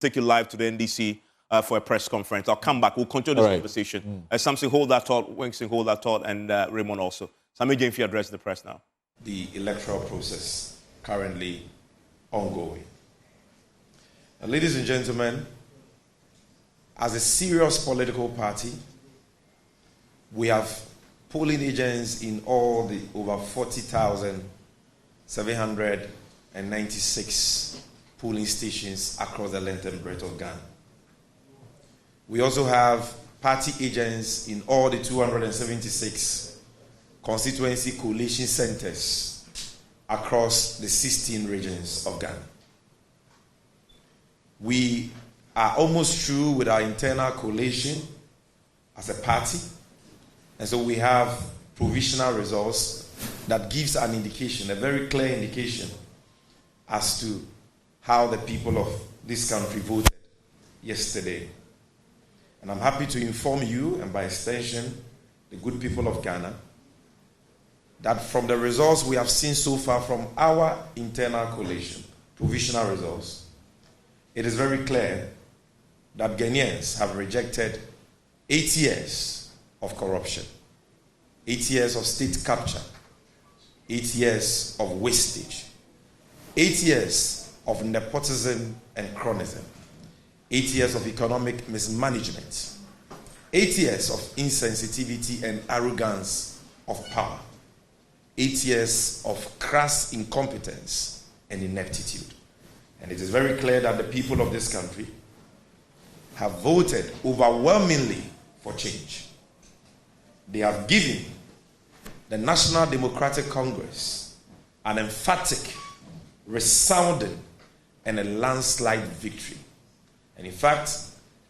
take you live to the NDC for a press conference. I'll come back. We'll continue this conversation. Samson, hold that thought. Winston, hold that thought. And Raymond also. Sammy Gyamfi, address the press now. The electoral process currently ongoing. Ladies and gentlemen, as a serious political party, we have polling agents in all the over 40,796 polling stations across the length and breadth of Ghana. We also have party agents in all the 276 constituency coalition centers across the 16 regions of Ghana. We are almost through with our internal collation as a party, and so we have provisional results that gives an indication, a very clear indication as to how the people of this country voted yesterday. And I'm happy to inform you, and by extension, the good people of Ghana, that from the results we have seen so far from our internal collation, provisional results, it is very clear that Ghanaians have rejected 8 years of corruption, 8 years of state capture, 8 years of wastage, 8 years of nepotism and cronyism, 8 years of economic mismanagement, 8 years of insensitivity and arrogance of power, 8 years of crass incompetence and ineptitude. And it is very clear that the people of this country have voted overwhelmingly for change. They have given the National Democratic Congress an emphatic, resounding, and a landslide victory. And in fact,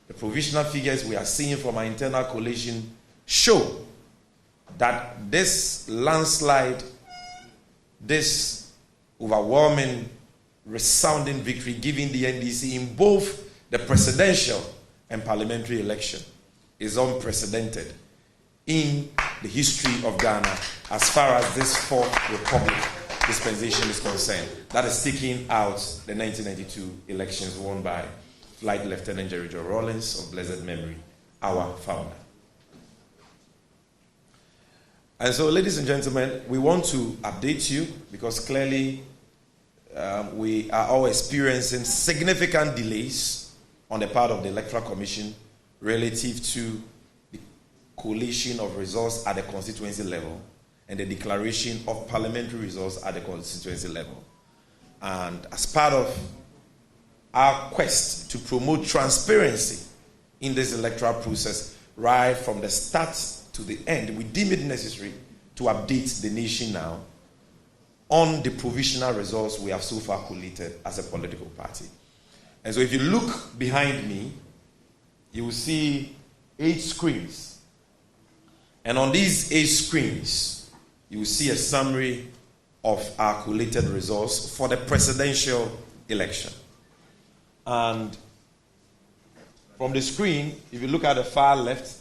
the provisional figures we are seeing from our internal coalition show that this landslide, this overwhelming, resounding victory given the NDC in both the presidential and parliamentary election is unprecedented in the history of Ghana as far as this fourth republic dispensation is concerned. That is taking out the 1992 elections won by Flight Lieutenant Jerry Joe Rawlings of blessed memory, our founder. And so, ladies and gentlemen, we want to update you because clearly we are all experiencing significant delays on the part of the Electoral Commission relative to the collation of results at the constituency level and the declaration of parliamentary results at the constituency level. And as part of our quest to promote transparency in this electoral process right from the start to the end, we deem it necessary to update the nation now on the provisional results we have so far collated as a political party. And so if you look behind me, you will see 8 screens. And on these 8 screens, you will see a summary of our collated results for the presidential election. And from the screen, if you look at the far left,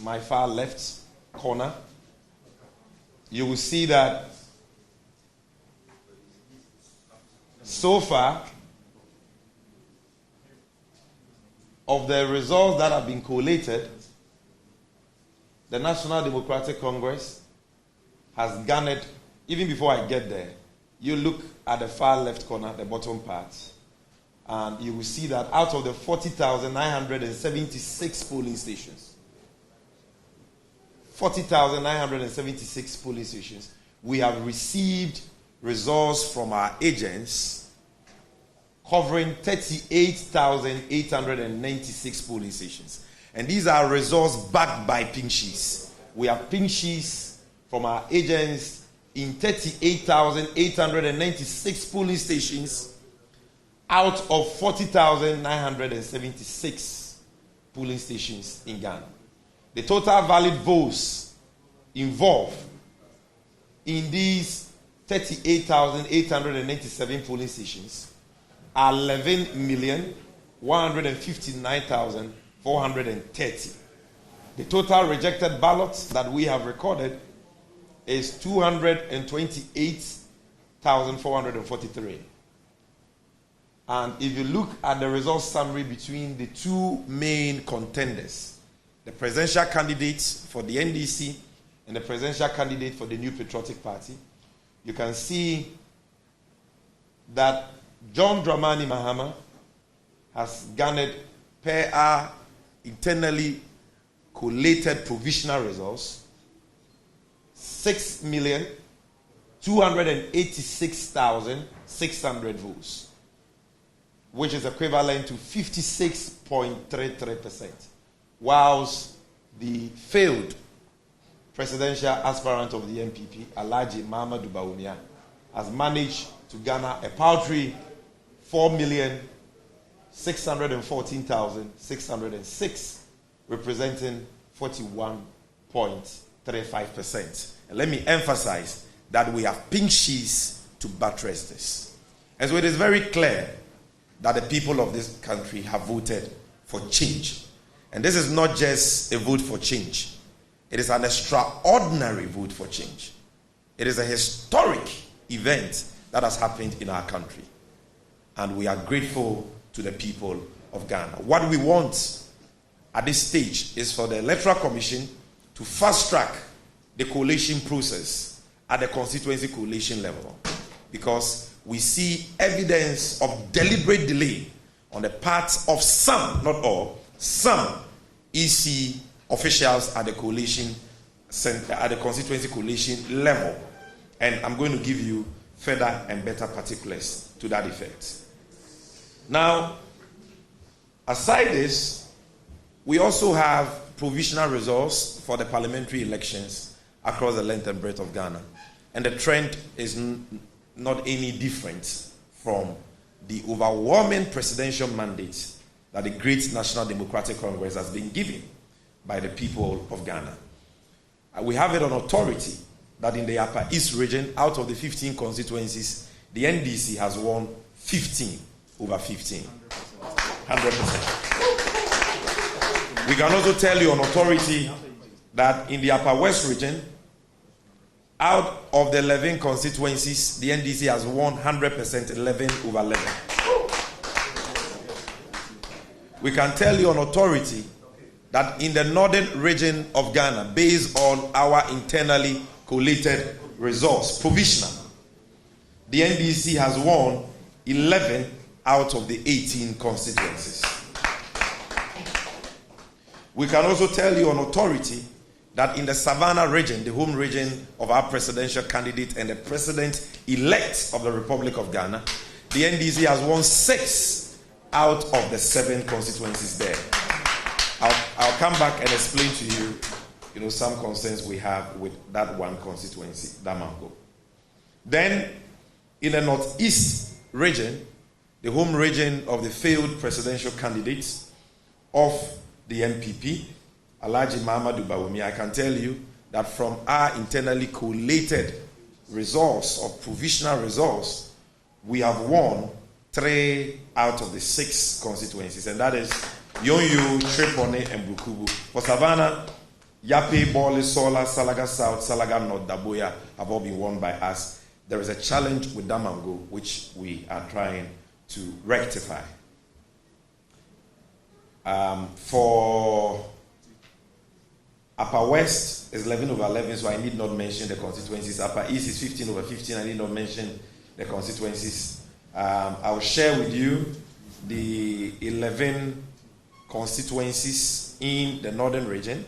my far left corner, you will see that so far, of the results that have been collated, the National Democratic Congress has garnered, even before I get there, you look at the far left corner, the bottom part, and you will see that out of the 40,976 polling stations, 40,976 polling stations, we have received results from our agents covering 38,896 polling stations. And these are results backed by pink sheets. We have pink sheets from our agents in 38,896 polling stations out of 40,976 polling stations in Ghana. The total valid votes involved in these 38,897 polling stations are 11,159,430. The total rejected ballots that we have recorded is 228,443. And if you look at the results summary between the two main contenders, the presidential candidate for the NDC and the presidential candidate for the New Patriotic Party, you can see that John Dramani Mahama has garnered, per our internally collated provisional results, 6,286,600 votes, which is equivalent to 56.33%, whilst the failed presidential aspirant of the NPP, Alhaji Mahamudu Bawumia, has managed to garner a paltry 4,614,606, representing 41.35%. And let me emphasize that we have pink sheets to buttress this. And so it is very clear that the people of this country have voted for change. And this is not just a vote for change. It is an extraordinary vote for change. It is a historic event that has happened in our country. And we are grateful to the people of Ghana. What we want at this stage is for the Electoral Commission to fast-track the coalition process at the constituency coalition level, because we see evidence of deliberate delay on the part of some, not all, some EC officials at the coalition center, at the constituency coalition level. And I'm going to give you further and better particulars to that effect. Now, aside this, we also have provisional results for the parliamentary elections across the length and breadth of Ghana. And the trend is not any different from the overwhelming presidential mandate that the great National Democratic Congress has been given by the people of Ghana. We have it on authority that in the Upper East region, out of the 15 constituencies, the NDC has won 15 over 15. 100%. We can also tell you on authority that in the Upper West region, out of the 11 constituencies, the NDC has won 100%, 11 over 11. We can tell you on authority that in the northern region of Ghana, based on our internally collated results, provisional, the NDC has won 11 out of the 18 constituencies. We can also tell you on authority that in the Savannah region, the home region of our presidential candidate and the president-elect of the Republic of Ghana, the NDC has won 6 out of the 7 constituencies there. I'll come back and explain to you, some concerns we have with that one constituency, Damango. Then, in the northeast region, the home region of the failed presidential candidates of the NPP, Alhaji Mahamudu Bawumia, I can tell you that from our internally collated results or provisional results, we have won 3 out of the 6 constituencies, and that is Yonyu, Tripone, and Bukubu. For Savannah, Yape, Bole, Sola, Salaga South, Salaga North, Daboya have all been won by us. There is a challenge with Damango, which we are trying to rectify. For Upper West is 11 over 11, so I need not mention the constituencies. Upper East is 15 over 15, I need not mention the constituencies. I will share with you the 11 constituencies in the northern region,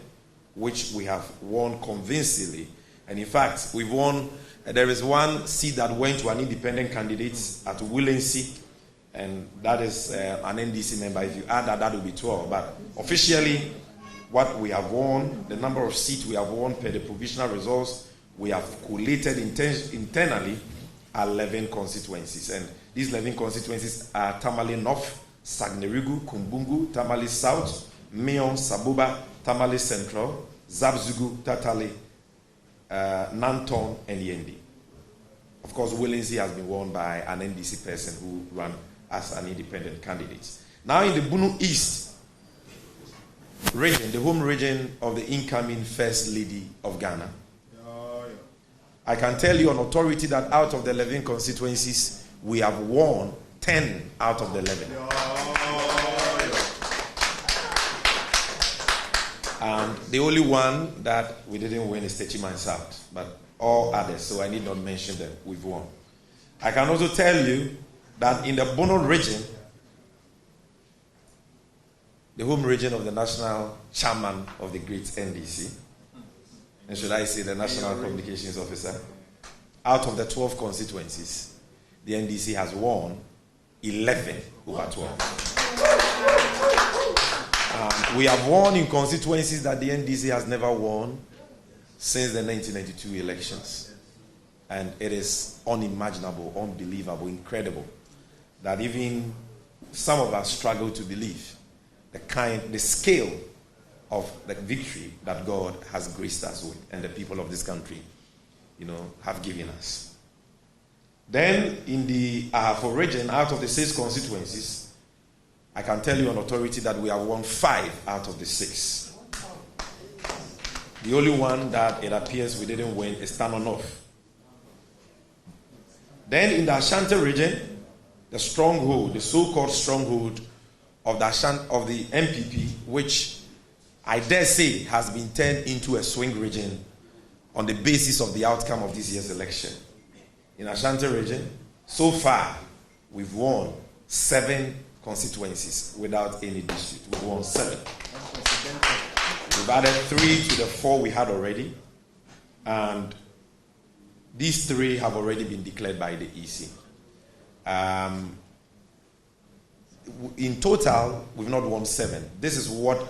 which we have won convincingly. And in fact, we've won, there is one seat that went to an independent candidate at Willency, and that is an NDC member. If you add that, that will be 12. But officially, what we have won, the number of seats we have won per the provisional results, we have collated internally 11 constituencies. And these 11 constituencies are Tamale North, Sagnerigu, Kumbungu, Tamale South, Meon, Sabuba, Tamale Central, Zabzugu, Tatale, Nanton, and Yendi. Of course, Willency has been won by an NDC person who ran as an independent candidate. Now in the Bunu East region, the home region of the incoming First Lady of Ghana, I can tell you on authority that out of the 11 constituencies, we have won 10 out of the 11. And the only one that we didn't win is Techiman South, but all others, so I need not mention them, we've won. I can also tell you that in the Bono region, the home region of the national chairman of the great NDC, and should I say the national communications officer, out of the 12 constituencies, the NDC has won 11 over 12. We have won in constituencies that the NDC has never won since the 1992 elections. And it is unimaginable, unbelievable, incredible that even some of us struggle to believe the scale of the victory that God has graced us with and the people of this country, have given us. Then in the Ahafo region, out of the 6 constituencies, I can tell you on authority that we have won 5 out of the 6. The only one that it appears we didn't win is Tanonof. Then in the Ashanti region, the stronghold, the so-called stronghold of the MPP, which I dare say has been turned into a swing region on the basis of the outcome of this year's election. In Ashanti region, so far, we've won 7 constituencies without any dispute. We've won 7. We've added 3 to the 4 we had already, and these 3 have already been declared by the EC. In total, we've not won 7. This is what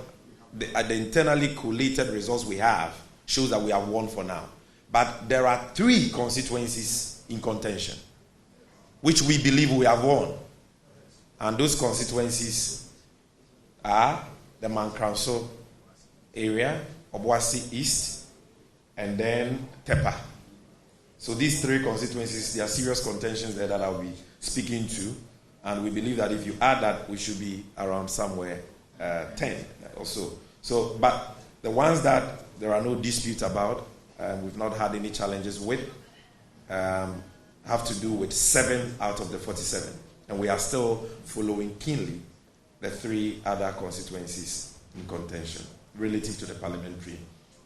the internally collated results we have shows that we have won for now. But there are 3 constituencies in contention, which we believe we have won. And those constituencies are the Mankranso area, Obuasi East, and then Tepa. So these 3 constituencies, there are serious contentions there that I'll be speaking to. And we believe that if you add that, we should be around somewhere 10 or so. So, but the ones that there are no disputes about, we've not had any challenges with, have to do with 7 out of the 47. And we are still following keenly the 3 other constituencies in contention relative to the parliamentary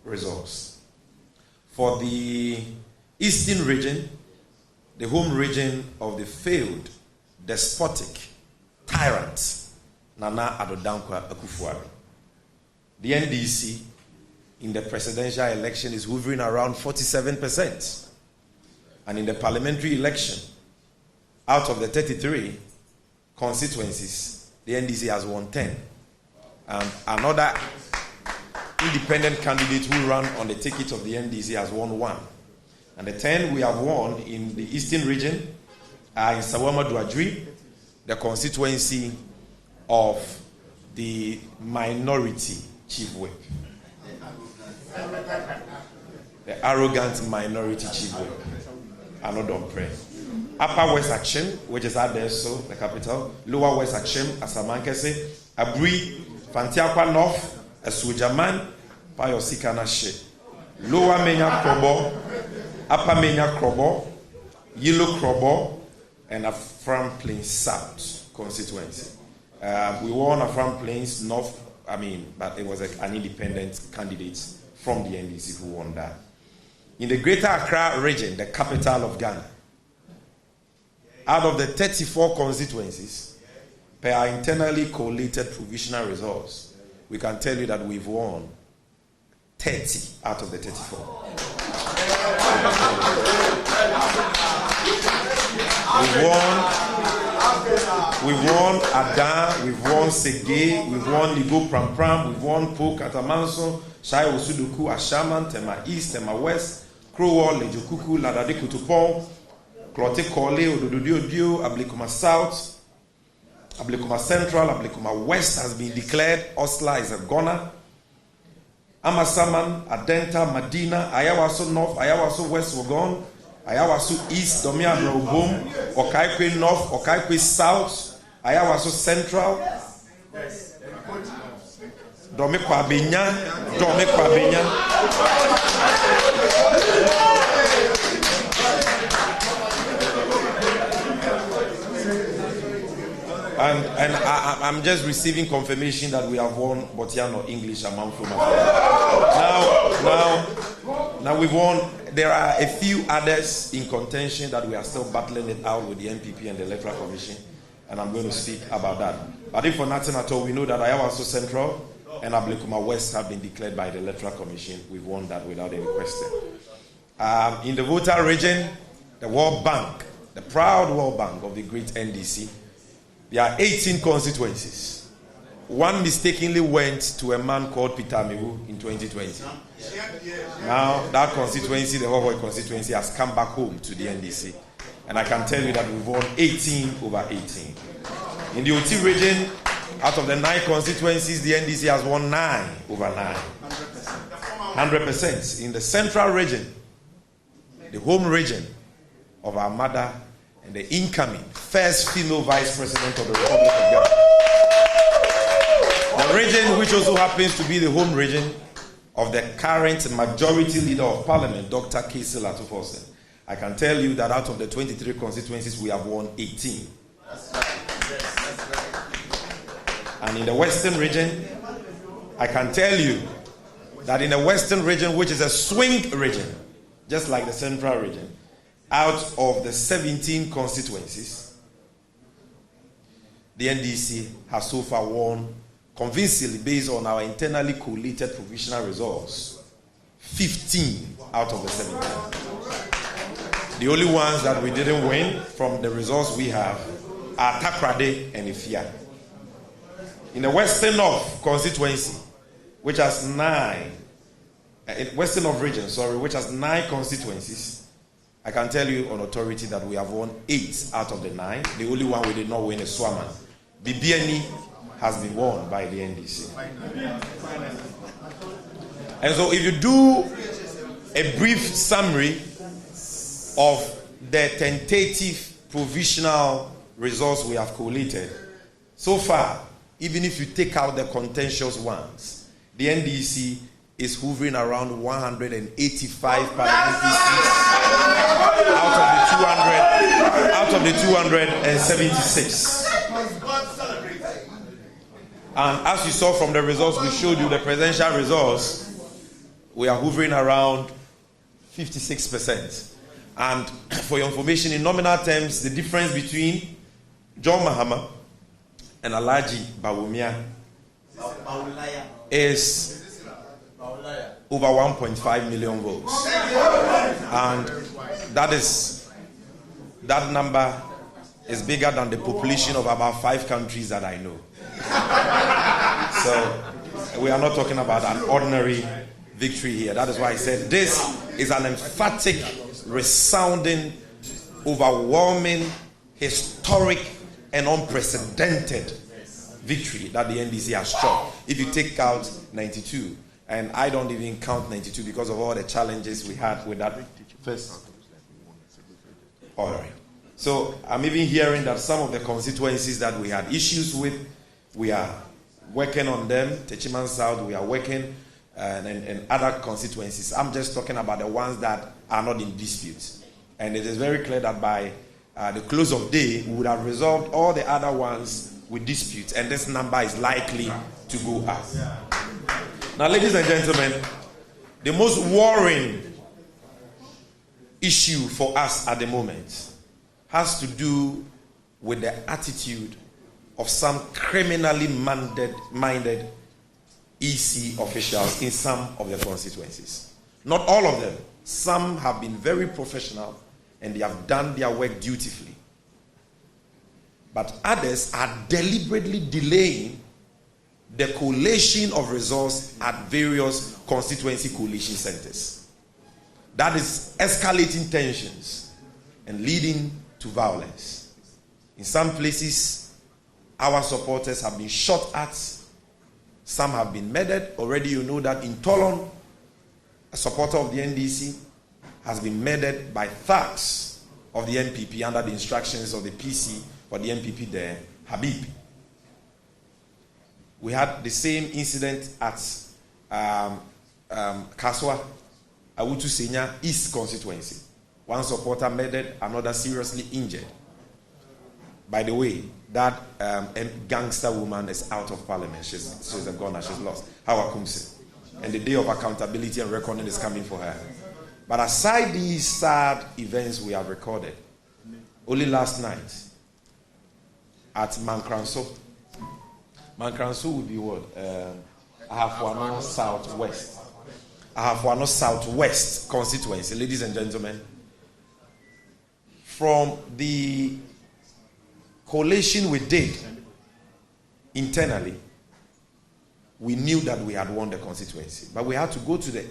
results. For the Eastern region, the home region of the failed despotic tyrant Nana Addo Dankwa Akufo-Addo, the NDC in the presidential election is hovering around 47%. And in the parliamentary election, out of the 33 constituencies, the NDC has won 10. And another independent candidate who ran on the ticket of the NDC has won 1. And the 10 we have won in the Eastern region are in Sawama Duadri, the constituency of the minority chief whip. The arrogant minority chief whip. Anodom Pre. Upper West Action, which is Adesso, the capital. Lower West Action, Asamankese. Abri, Fantiakwa North, Asujaman, Payosikanache. Lower Menya Krobo, Upper Menya Krobo, Yellow Krobo, and Afram Plains South constituency. We won Afram Plains North, but it was an independent candidate from the NDC who won that. In the Greater Accra region, the capital of Ghana, out of the 34 constituencies, per our internally collated provisional results, we can tell you that we've won 30 out of the 34. We've won Adan, we've won Sege, we've won Ligo Pram, we've won Po Katamanso, Shai Osuduku, Ashaman, Tema East, Tema West, Crowell, Lejokuku, Ladade Kutupon, Klote Kole, Odododio, Ablikuma South, Ablikuma Central, Ablikuma West has been declared. Osla is a goner. Amasaman, Adenta, Madina, Ayawaso North, Ayawaso West were gone. Ayawaso East, Domia Brobum, Okaikwe North, Okaikwe South, Ayawaso Central, Dome Kwabenya. I'm just receiving confirmation that we have won Botiano English among from now we've won. There are a few others in contention that we are still battling it out with the NPP and the Electoral Commission, and I'm going to speak about that. But if for nothing at all, we know that Ayawaso Central and Ablekuma West have been declared by the Electoral Commission. We've won that without any question. In the Volta region, the World Bank, the proud World Bank of the great NDC, there are 18 constituencies. One mistakenly went to a man called Peter Miwu in 2020. Now, that constituency, the Hohoi constituency, has come back home to the NDC. And I can tell you that we've won 18 over 18. In the OT region, out of the 9 constituencies, the NDC has won 9 over 9. 100%. In the central region, the home region of our mother and the incoming first female vice president of the Republic of Ghana. The region which also happens to be the home region of the current majority leader of parliament, Dr. K.C. Latufosen. I can tell you that out of the 23 constituencies, we have won 18. And in the western region, I can tell you that in the western region, which is a swing region, just like the central region, out of the 17 constituencies, the NDC has so far won convincingly, based on our internally collated provisional results, 15 out of the 17. The only ones that we didn't win from the results we have are Takrade and Ifia. In the Western North constituency, which has 9, Western North region, which has 9 constituencies, I can tell you on authority that we have won 8 out of the 9. The only one we did not win is Swaman. Bibiani has been won by the NDC. And so if you do a brief summary of the tentative provisional results we have collated, so far, even if you take out the contentious ones, the NDC is hovering around 185 parliamentary seats out of the 276. And as you saw from the results we showed you, the presidential results, we are hovering around 56%. And for your information, in nominal terms, the difference between John Mahama and Alhaji Bawumia is over 1.5 million votes. And that number is bigger than the population of about 5 countries that I know. So we are not talking about an ordinary victory here. That is why I said this is an emphatic, resounding, overwhelming, historic, and unprecedented victory that the NDC has struck. If you take out 92, and I don't even count 92 because of all the challenges we had with that first. All right. So I'm even hearing that some of the constituencies that we had issues with, we are working on them. Techiman South, we are working, and other constituencies. I'm just talking about the ones that are not in dispute. And it is very clear that by the close of day, we would have resolved all the other ones with disputes, and this number is likely to go up. Now, ladies and gentlemen, the most worrying issue for us at the moment has to do with the attitude of some criminally minded EC officials in some of the constituencies. Not all of them. Some have been very professional and they have done their work dutifully. But others are deliberately delaying the collation of results at various constituency collation centers. That is escalating tensions and leading to violence. In some places, our supporters have been shot at. Some have been murdered. Already you know that in Tolon, a supporter of the NDC has been murdered by thugs of the NPP under the instructions of the PC for the NPP there, Habib. We had the same incident at Kaswa, Awutu Senya East constituency. One supporter murdered, another seriously injured. By the way, that gangster woman is out of parliament. She's a goner. She's lost. Hawa Kumsi. And the day of accountability and reckoning is coming for her. But aside these sad events we have recorded, only last night at Mankranso would be what? Ahafuano Southwest. Ahafuano Southwest constituency, ladies and gentlemen. From the collation we did internally, we knew that we had won the constituency. But we had to go to the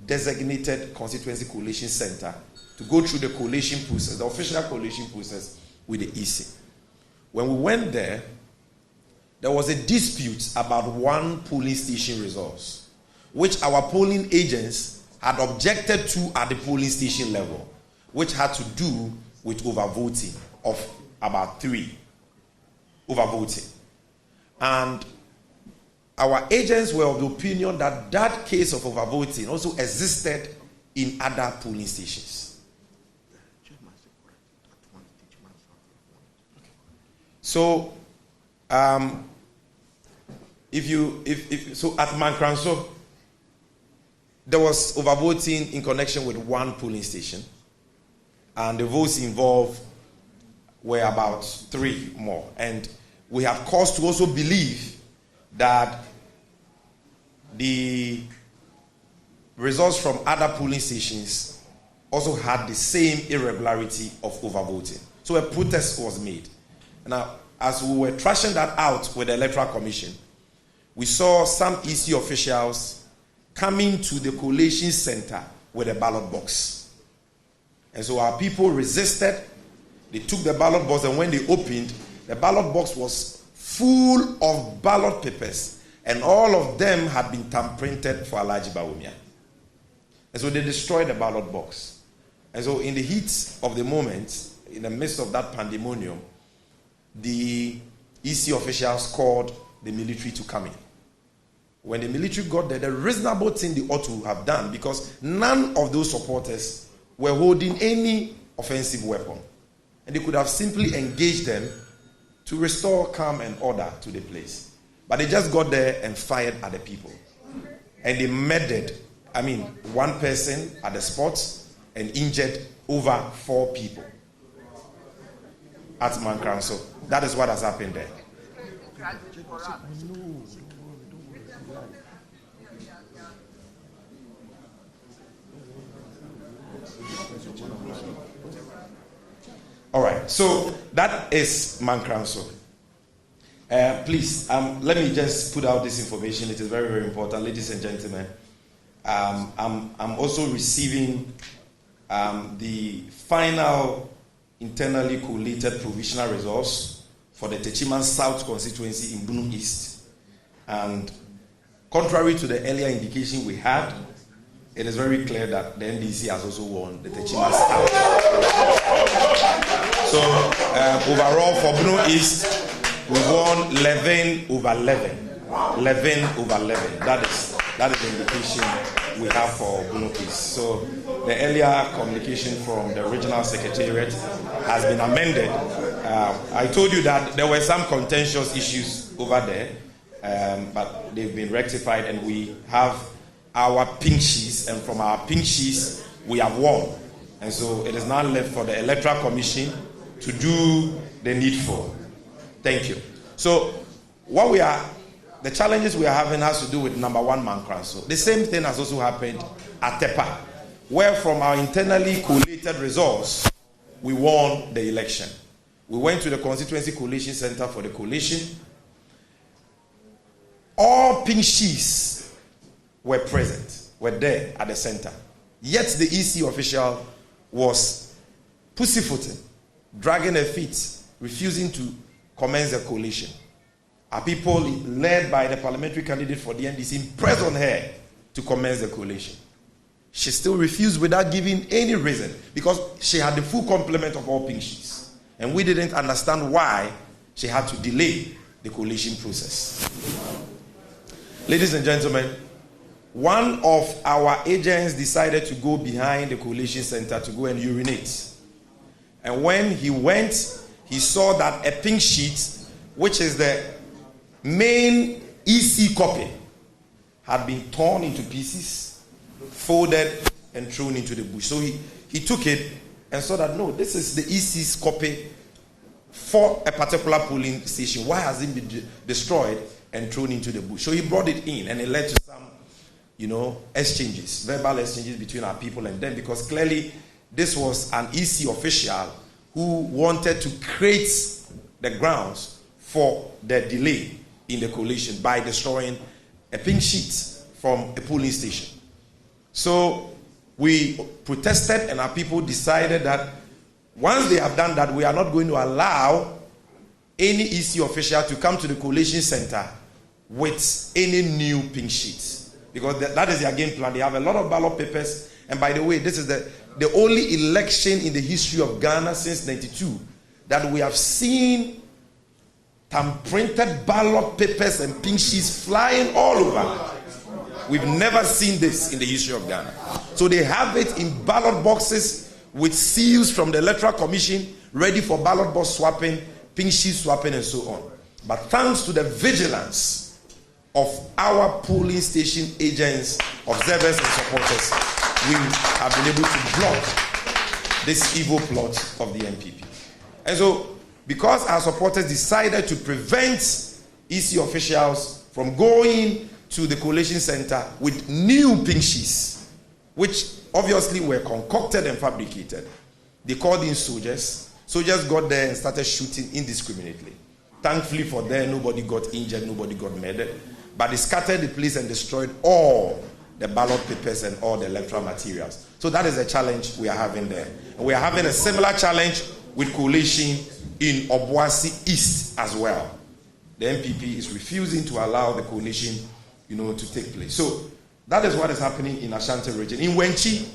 designated constituency collation center to go through the collation process, the official collation process with the EC. When we went there, there was a dispute about one polling station results, which our polling agents had objected to at the polling station level, which had to do with overvoting of about 3. Overvoting. And our agents were of the opinion that that case of overvoting also existed in other polling stations. So, so at Mankranso, there was overvoting in connection with one polling station, and the votes involved were about 3 more. And we have cause to also believe that the results from other polling stations also had the same irregularity of overvoting. So a protest was made. Now, as we were trashing that out with the Electoral Commission, we saw some EC officials coming to the collation center with a ballot box. And so our people resisted. They took the ballot box, and when they opened, the ballot box was full of ballot papers, and all of them had been thumb-printed for Alhaji Bawumia. And so they destroyed the ballot box. And so in the heat of the moment, in the midst of that pandemonium, the EC officials called the military to come in. When the military got there, the reasonable thing they ought to have done, because none of those supporters were holding any offensive weapon, and they could have simply engaged them to restore calm and order to the place. But they just got there and fired at the people. And they murdered, one person at the spot and injured over 4 people at Mankranso. That is what has happened there. All right, so that is Mankranso. Please, let me just put out this information. It is very, very important, ladies and gentlemen. I'm also receiving the final internally collated provisional results for the Techiman South constituency in Bunu East. And contrary to the earlier indication we had, it is very clear that the NDC has also won the Techiman South. So overall for Bunu East, we won 11/11. 11/11. That is the indication we have for Bunu East. So the earlier communication from the regional secretariat has been amended. I told you that there were some contentious issues over there, but they've been rectified, and we have our pink sheets, and from our pink sheets we have won. And so it is now left for the Electoral Commission to do the needful. Thank you. So the challenges we are having has to do with number 1, Mankranso. The same thing has also happened at Tepa, where from our internally collated results, we won the election. We went to the Constituency Collation Center for the collation. All pink sheets were present, were there at the center. Yet the EC official was pussyfooting, dragging her feet, refusing to commence the coalition. Our people, led by the parliamentary candidate for the NDC, pressed on her to commence the coalition. She still refused without giving any reason, because she had the full complement of all pink sheets. And we didn't understand why she had to delay the coalition process. Ladies and gentlemen, one of our agents decided to go behind the coalition center to go and urinate. And when he went, he saw that a pink sheet, which is the main EC copy, had been torn into pieces, folded, and thrown into the bush. So he took it and saw that, no, this is the EC's copy for a particular polling station. Why has it been destroyed and thrown into the bush? So he brought it in, and it led to some, exchanges, verbal exchanges between our people and them, because clearly this was an EC official who wanted to create the grounds for the delay in the coalition by destroying a pink sheet from a polling station. So we protested, and our people decided that once they have done that, we are not going to allow any EC official to come to the coalition center with any new pink sheets, because that is their game plan. They have a lot of ballot papers, and by the way, this is the only election in the history of Ghana since 92 that we have seen printed ballot papers and pink sheets flying all over. We've never seen this in the history of Ghana. So they have it in ballot boxes with seals from the Electoral Commission, ready for ballot box swapping, pink sheet swapping, and so on. But thanks to the vigilance of our polling station agents, observers, and supporters, we have been able to block this evil plot of the NPP. And so, because our supporters decided to prevent EC officials from going to the coalition center with new pink sheets, which obviously were concocted and fabricated, they called in soldiers. Soldiers got there and started shooting indiscriminately. Thankfully for them, nobody got injured, nobody got murdered. But they scattered the place and destroyed all the ballot papers and all the electoral materials. So that is a challenge we are having there. And we are having a similar challenge with coalition in Obuasi East as well. The NPP is refusing to allow the coalition, to take place. So that is what is happening in Ashanti region. In Wenchi,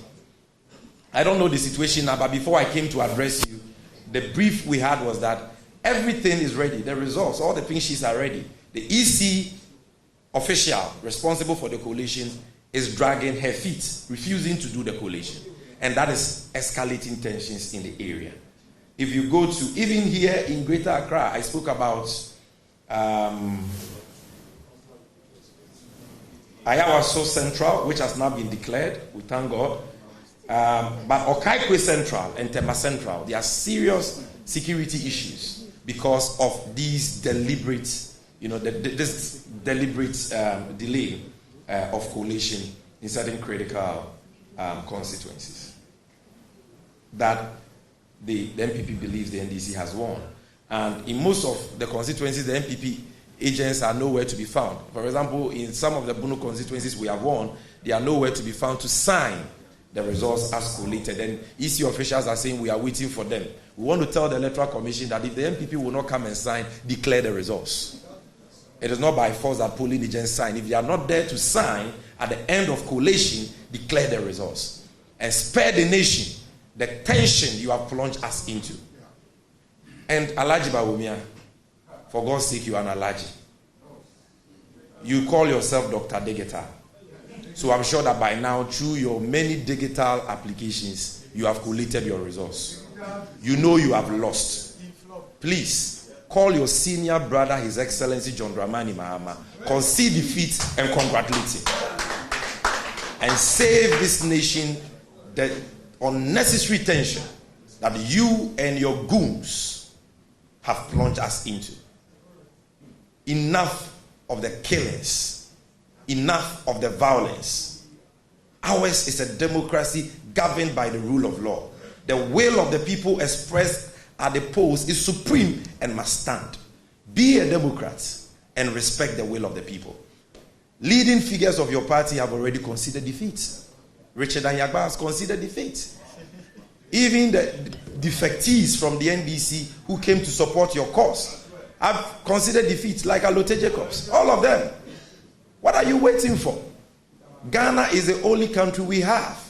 I don't know the situation now, but before I came to address you, the brief we had was that everything is ready. The results, all the pink sheets are ready. The EC official responsible for the coalition is dragging her feet, refusing to do the coalition. And that is escalating tensions in the area. If you go to, even here in Greater Accra, I spoke about Ayawaso Central, which has now been declared, we thank God. But Okaikwe Central and Tema Central, there are serious security issues because of these deliberate, this deliberate delay of coalition in certain critical constituencies that the NPP believes the NDC has won. And in most of the constituencies, the NPP agents are nowhere to be found. For example, in some of the Bunu constituencies we have won, they are nowhere to be found to sign the results as collated. And EC officials are saying we are waiting for them. We want to tell the Electoral Commission that if the NPP will not come and sign, declare the results. It is not by force that polling agents sign. If they are not there to sign, at the end of collation, declare the results. And spare the nation the tension you have plunged us into. And Alhaji Bawumia, for God's sake, you are an Alhaji. You call yourself Dr. Digital. So I'm sure that by now, through your many digital applications, you have collated your results. You know you have lost. Please, call your senior brother, His Excellency John Dramani Mahama, concede defeat and congratulate him. And save this nation the unnecessary tension that you and your goons have plunged us into. Enough of the killings. Enough of the violence. Ours is a democracy governed by the rule of law. The will of the people expressed at the polls is supreme and must stand. Be a Democrat and respect the will of the people. Leading figures of your party have already considered defeat. Richard Anyagba has considered defeat. Even the defectees from the NDC who came to support your cause have considered defeat, like Alote Jacobs. All of them. What are you waiting for? Ghana is the only country we have.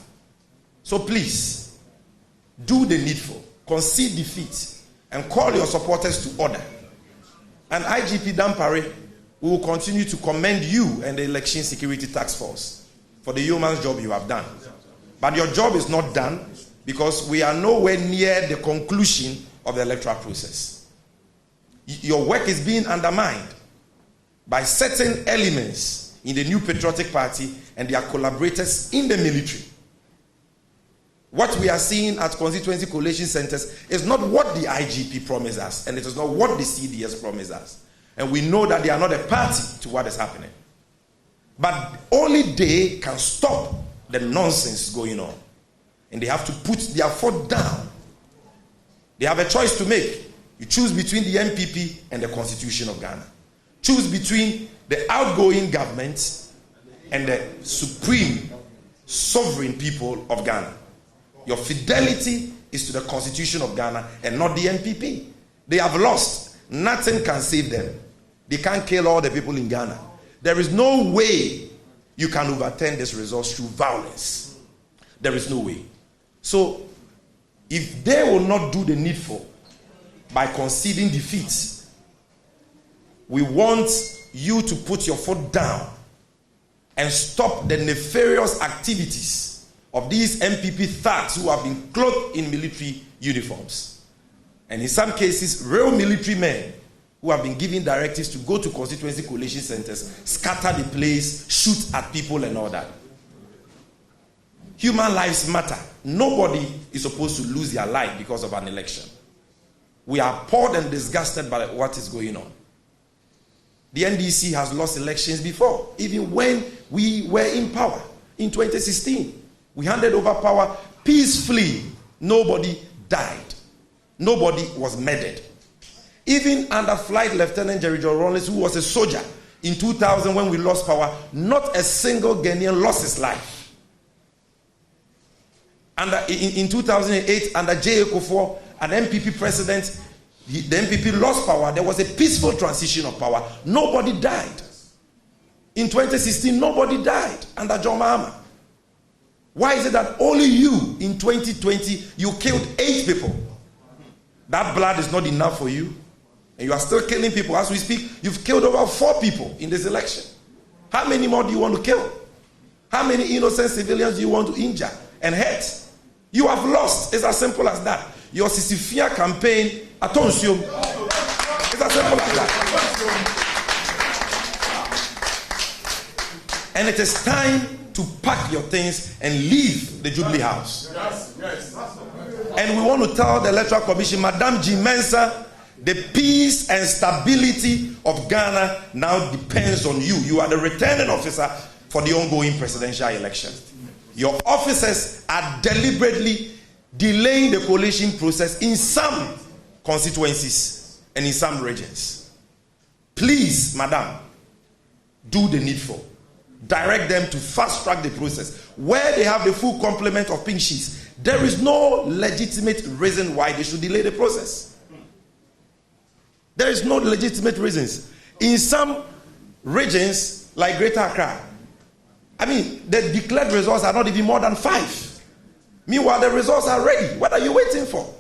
So please, do the needful. Concede defeat and call your supporters to order. And IGP Dampare will continue to commend you and the Election Security Task Force for the yeoman's job you have done. But your job is not done because we are nowhere near the conclusion of the electoral process. Your work is being undermined by certain elements in the New Patriotic Party and their collaborators in the military. What we are seeing at constituency collation centers is not what the IGP promised us, and it is not what the CDS promised us. And we know that they are not a party to what is happening. But only they can stop the nonsense going on. And they have to put their foot down. They have a choice to make. You choose between the MPP and the Constitution of Ghana. Choose between the outgoing government and the supreme sovereign people of Ghana. Your fidelity is to the Constitution of Ghana and not the MPP. They have lost. Nothing can save them. They can't kill all the people in Ghana. There is no way you can overturn this result through violence. There is no way. So, if they will not do the needful by conceding defeat, we want you to put your foot down and stop the nefarious activities of these MPP thugs who have been clothed in military uniforms. And in some cases, real military men who have been given directives to go to constituency collation centers, scatter the place, shoot at people and all that. Human lives matter. Nobody is supposed to lose their life because of an election. We are appalled and disgusted by what is going on. The NDC has lost elections before, even when we were in power in 2016. We handed over power peacefully. Nobody died. Nobody was murdered. Even under Flight Lieutenant Jerry John Rawlings, who was a soldier in 2000 when we lost power, not a single Ghanaian lost his life. In 2008, under J.A. Kufuor, an MPP president, the MPP lost power. There was a peaceful transition of power. Nobody died. In 2016, nobody died under John Mahama. Why is it that only you, in 2020, you killed 8 people? That blood is not enough for you. And you are still killing people. As we speak, you've killed over 4 people in this election. How many more do you want to kill? How many innocent civilians do you want to injure and hurt? You have lost. It's as simple as that. Your Sisifia campaign, attention. It's as simple as that. And it is time to pack your things and leave the Jubilee House. And we want to tell the Electoral Commission, Madam G. Mensah, the peace and stability of Ghana now depends on you. You are the returning officer for the ongoing presidential election. Your officers are deliberately delaying the coalition process in some constituencies and in some regions. Please, madam, do the needful. Direct them to fast-track the process. Where they have the full complement of pink sheets, there is no legitimate reason why they should delay the process. There is no legitimate reasons. In some regions, like Greater Accra, I mean, the declared results are not even more than 5. Meanwhile, the results are ready. What are you waiting for?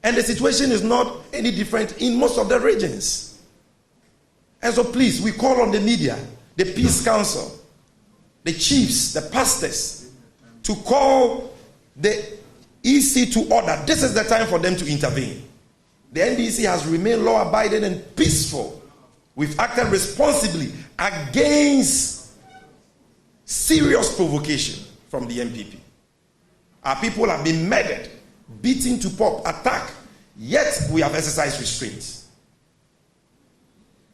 And the situation is not any different in most of the regions. And so please, we call on the media, the Peace Council, the chiefs, the pastors, to call the EC to order. This is the time for them to intervene. The NDC has remained law-abiding and peaceful. We've acted responsibly against serious provocation from the MPP. Our people have been murdered, beaten to pulp, attacked, yet we have exercised restraint.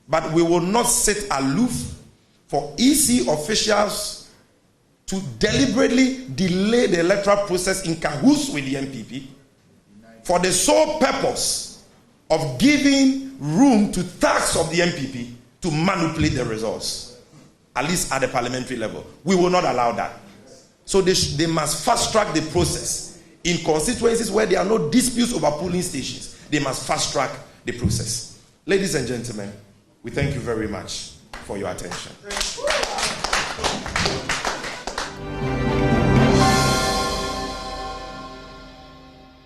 But we will not sit aloof for EC officials to deliberately delay the electoral process in cahoots with the MPP for the sole purpose of giving room to thugs of the MPP to manipulate the results, at least at the parliamentary level. We will not allow that. So they must fast-track the process. In constituencies where there are no disputes over polling stations, they must fast-track the process. Ladies and gentlemen, we thank you very much for your attention.